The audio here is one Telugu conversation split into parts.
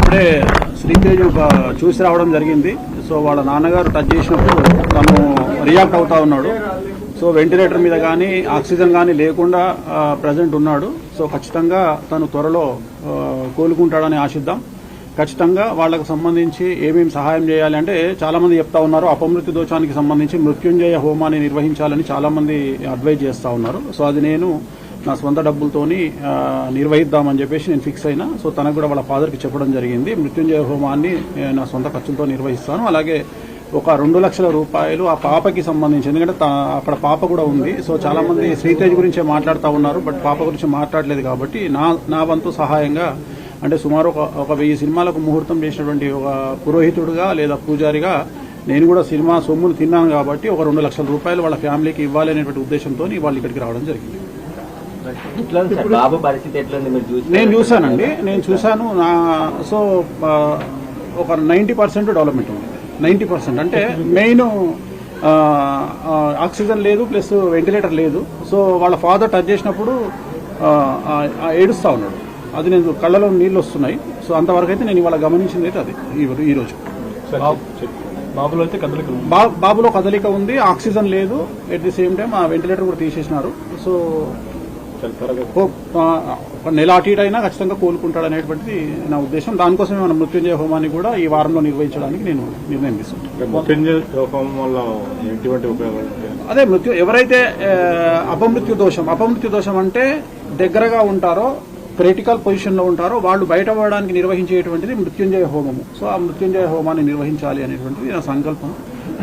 ఇప్పుడే శ్రీతేజ్ చూసి రావడం జరిగింది. సో వాళ్ళ నాన్నగారు టచ్ చేసినప్పుడు తను రియాక్ట్ అవుతా ఉన్నాడు. సో వెంటిలేటర్ మీద కానీ ఆక్సిజన్ కానీ లేకుండా ప్రజెంట్ ఉన్నాడు. సో ఖచ్చితంగా తను త్వరలో కోలుకుంటాడని ఆశిద్దాం. ఖచ్చితంగా వాళ్లకు సంబంధించి ఏమేమి సహాయం చేయాలి అంటే చాలా మంది చెప్తా ఉన్నారు. అపమృత్యు దోషానికి సంబంధించి మృత్యుంజయ హోమాన్ని నిర్వహించాలని చాలా మంది అడ్వైజ్ చేస్తా ఉన్నారు. సో అది నేను నా సొంత డబ్బులతోని నిర్వహిద్దామని చెప్పేసి నేను ఫిక్స్ అయినా. సో తనకు కూడా వాళ్ళ ఫాదర్కి చెప్పడం జరిగింది. మృత్యుంజయ హోమాన్ని నా సొంత ఖర్చులతో నిర్వహిస్తాను. అలాగే ఒక 2 లక్షల రూపాయలు ఆ పాపకి సంబంధించి, ఎందుకంటే అక్కడ పాప కూడా ఉంది. సో చాలా మంది శ్రీతేజ్ గురించే మాట్లాడుతూ ఉన్నారు, బట్ పాప గురించి మాట్లాడలేదు. కాబట్టి నా వంతు సహాయంగా అంటే సుమారు ఒక 1000 సినిమాలకు ముహూర్తం చేసినటువంటి ఒక పురోహితుడుగా లేదా పూజారిగా నేను కూడా సినిమా సొమ్మును తిన్నాను. కాబట్టి ఒక 2 లక్షల రూపాయలు వాళ్ళ ఫ్యామిలీకి ఇవ్వాలి అనేటువంటి ఉద్దేశంతో వాళ్ళు ఇక్కడికి రావడం జరిగింది. నేను చూశానండి, నేను చూశాను. సో ఒక 90% డెవలప్మెంట్ ఉంది. 90% అంటే మెయిన్ ఆక్సిజన్ లేదు, ప్లస్ వెంటిలేటర్ లేదు. సో వాళ్ళ ఫాదర్ టచ్ చేసినప్పుడు ఏడుస్తా ఉన్నాడు. అది నేను కళ్ళలో నీళ్ళు వస్తున్నాయి. సో అంతవరకు అయితే నేను ఇవాళ గమనించింది అయితే అది ఈరోజు. బాబులో కదలిక ఉంది, ఆక్సిజన్ లేదు. ఎట్ ది సేమ్ టైం ఆ వెంటిలేటర్ కూడా తీసేసినారు. సో ఒక నెల అటు ఇటు అయినా ఖచ్చితంగా కోలుకుంటాడు అనేటువంటిది నా ఉద్దేశం. దానికోసమే మన మృత్యుంజయ హోమాన్ని కూడా ఈ వారంలో నిర్వహించడానికి నేను నిర్ణయం తీసుకుంటాను. అదే ఎవరైతే అపమృత్యు దోషం అంటే దగ్గరగా ఉంటారో, క్రిటికల్ పొజిషన్ లో ఉంటారో వాళ్ళు బయటపడడానికి నిర్వహించేటువంటిది మృత్యుంజయ హోమము. సో ఆ మృత్యుంజయ హోమాన్ని నిర్వహించాలి అనేటువంటిది నా సంకల్పం.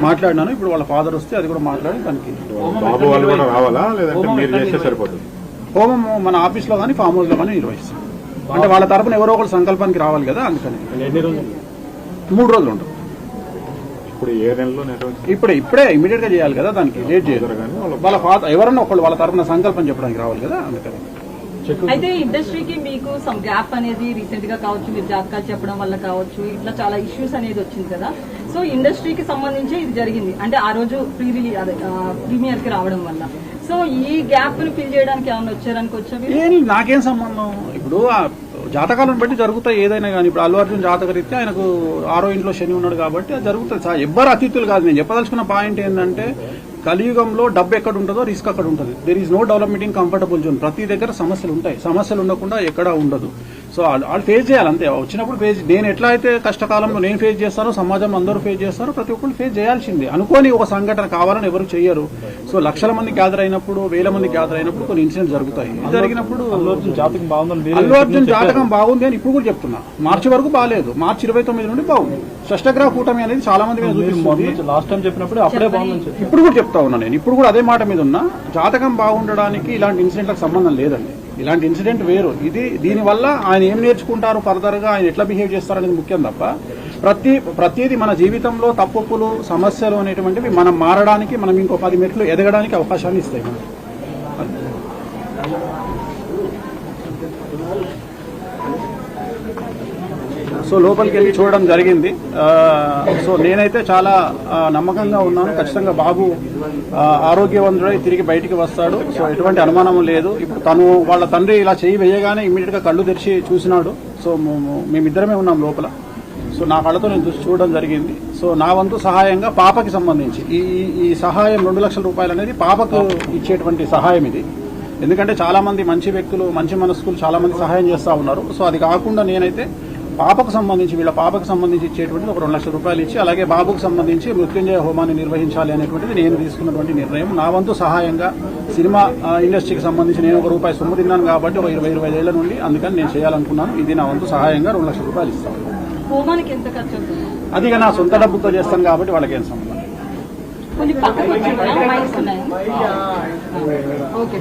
మాట్లాడినాను. ఇప్పుడు వాళ్ళ ఫాదర్ వస్తే అది కూడా మాట్లాడి దానికి హోమం మన ఆఫీస్ లో కానీ ఫామ్ హౌస్ లో కానీ నిర్వహిస్తాం. అంటే వాళ్ళ తరపున ఎవరో ఒకరు సంకల్పానికి రావాలి కదా, అందుకని 3 రోజులు ఉంటుంది. ఇప్పుడే ఇమీడియట్ గా చేయాలి కదా, దానికి లేట్ చేయదు. వాళ్ళ ఫాదర్ ఎవరన్నా ఒకళ్ళు వాళ్ళ తరపున సంకల్పం చెప్పడానికి రావాలి కదా, అందుకని. అయితే ఇండస్ట్రీకి మీకు సమ్ గ్యాప్ అనేది రీసెంట్ గా కావచ్చు, మీరు జాతకాలు చెప్పడం వల్ల కావచ్చు, ఇట్లా చాలా ఇష్యూస్ అనేది వచ్చింది కదా. సో ఇండస్ట్రీకి సంబంధించి ఇది జరిగింది అంటే ఆ రోజు ప్రీమియర్ కి రావడం వల్ల. సో ఈ గ్యాప్ ని ఫిల్ చేయడానికి ఏమన్నా వచ్చారనుకోవచ్చు? నాకేం సంబంధం. ఇప్పుడు జాతకాలను బట్టి జరుగుతాయి ఏదైనా కానీ. ఇప్పుడు అల్లు అర్జున్ జాతకరీత్యా ఆయనకు 6వ ఇంట్లో శని ఉన్నాడు కాబట్టి అది జరుగుతుంది. ఎవ్వరు అతిథులు కాదు. నేను చెప్పదలుచుకున్న పాయింట్ ఏంటంటే కలియుగంలో డబ్బు ఎక్కడ ఉంటుందో రిస్క్ అక్కడ ఉంటుంది. There is no development in comfortable zone. ప్రతి దగ్గర సమస్యలు ఉంటాయి. సమస్యలు ఉండకుండా ఎక్కడా ఉండదు. సో వాళ్ళు ఫేస్ చేయాలి అంతే. వచ్చినప్పుడు నేను ఎట్లా అయితే కష్టకాలంలో నేను ఫేస్ చేస్తానో సమాజం అందరూ ఫేస్ చేస్తారో, ప్రతి ఒక్కరు ఫేస్ చేయాల్సిందే. అనుకోని ఒక సంఘటన కావాలని ఎవరు చెయ్యరు. సో లక్షల మంది గ్యాదర్ అయినప్పుడు, 1000 మంది గ్యాదర్ అయినప్పుడు కొన్ని ఇన్సిడెంట్స్ జరుగుతాయి. జరిగినప్పుడు అల్లు అర్జున్ జాతకం బాగుంది అని ఇప్పుడు కూడా చెప్తున్నా. మార్చి వరకు బాగాలేదు, మార్చి 29 నుండి బాగుంది. షష్టగ్రహ కూటమి అనేది చాలా మంది మీద చూపిస్తుంది. లాస్ట్ టైం చెప్పినప్పుడు అప్పుడే బాగుంది. ఇప్పుడు కూడా చెప్తా ఉన్నా నేను. ఇప్పుడు కూడా అదే మాట మీద ఉన్నా. జాతకం బాగుండడానికి ఇలాంటి ఇన్సిడెంట్లకు సంబంధం లేదండి. ఇలాంటి ఇన్సిడెంట్ వేరు. దీనివల్ల ఆయన ఏం నేర్చుకుంటారు, ఫర్దర్ గా ఆయన ఎట్లా బిహేవ్ చేస్తారనేది ముఖ్యం తప్ప ప్రతిదీ మన జీవితంలో తప్పులు, సమస్యలు అనేటువంటివి మనం మారడానికి, మనం ఇంకో 10 మెట్లు ఎదగడానికి అవకాశాన్ని ఇస్తాయి. సో లోపలికి వెళ్ళి చూడడం జరిగింది. సో నేనైతే చాలా నమ్మకంగా ఉన్నాను. ఖచ్చితంగా బాబు ఆరోగ్యవంతుడై తిరిగి బయటికి వస్తాడు. సో ఎటువంటి అనుమానం లేదు. ఇప్పుడు వాళ్ళ తండ్రి ఇలా చేయి వేయగానే ఇమ్మీడియట్ గా కళ్ళు తెరిచి చూసినాడు. సో మేమిద్దరమే ఉన్నాం లోపల. సో నా కళ్ళతో నేను చూడడం జరిగింది. సో నా వంతు సహాయంగా పాపకి సంబంధించి ఈ సహాయం 2 లక్షల రూపాయలు అనేది పాపకు ఇచ్చేటువంటి సహాయం ఇది. ఎందుకంటే చాలా మంది మంచి వ్యక్తులు, మంచి మనస్కులు చాలా మంది సహాయం చేస్తా ఉన్నారు. సో అది కాకుండా నేనైతే వీళ్ళ పాపకు సంబంధించి ఇచ్చేటువంటి ఒక 2 లక్షల రూపాయలు ఇచ్చి, అలాగే బాబుకు సంబంధించి మృత్యుంజయ హోమాన్ని నిర్వహించాలి అనేటువంటిది నేను తీసుకున్నటువంటి నిర్ణయం. నా వంతు సహాయంగా సినిమా ఇండస్ట్రీకి సంబంధించి నేను ₹1 సొమ్ము తిన్నాను కాబట్టి ఒక 20-25 ఏళ్ల నుండి, అందుకని నేను చేయాలనుకున్నాను. ఇది నా వంతు సహాయంగా 2 లక్షల రూపాయలు ఇస్తాను. అది నా సొంత డబ్బుతో చేస్తాను కాబట్టి వాళ్ళకి ఏం సంబంధం. ఓకే.